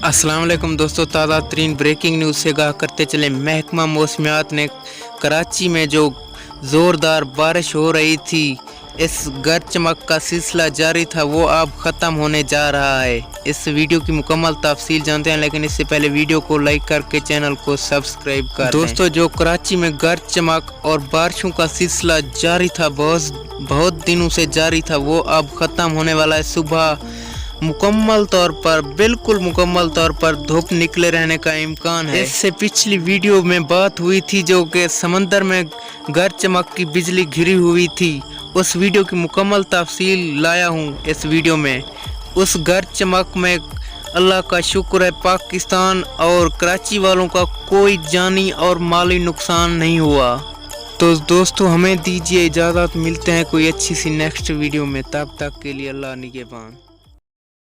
अस्सलाम वालेकुम दोस्तों, ताज़ा तरीन ब्रेकिंग न्यूज़ से आगाह करते चले। महकमा मौसमियात ने कराची में जो ज़ोरदार बारिश हो रही थी, इस गर्द चमक का सिलसिला जारी था, वो अब ख़त्म होने जा रहा है। इस वीडियो की मुकम्मल तफसील जानते हैं, लेकिन इससे पहले वीडियो को लाइक करके चैनल को सब्सक्राइब कर दोस्तों, जो कराची में गर्द चमक और बारिशों का सिलसिला जारी था, बहुत दिनों से जारी था, वो अब ख़त्म होने वाला है। सुबह बिल्कुल मुकम्मल तौर पर धूप निकले रहने का इम्कान है। इससे पिछली वीडियो में बात हुई थी जो कि समंदर में गर्द चमक की बिजली घिरी हुई थी, उस वीडियो की मुकम्मल तफसील लाया हूँ इस वीडियो में। उस गर्द चमक में अल्लाह का शुक्र है, पाकिस्तान और कराची वालों का कोई जानी और माली नुकसान नहीं हुआ। तो दोस्तों, हमें दीजिए इजाज़त, मिलते हैं कोई अच्छी सी नेक्स्ट वीडियो में। तब तक के लिए अल्लाह निगहबान।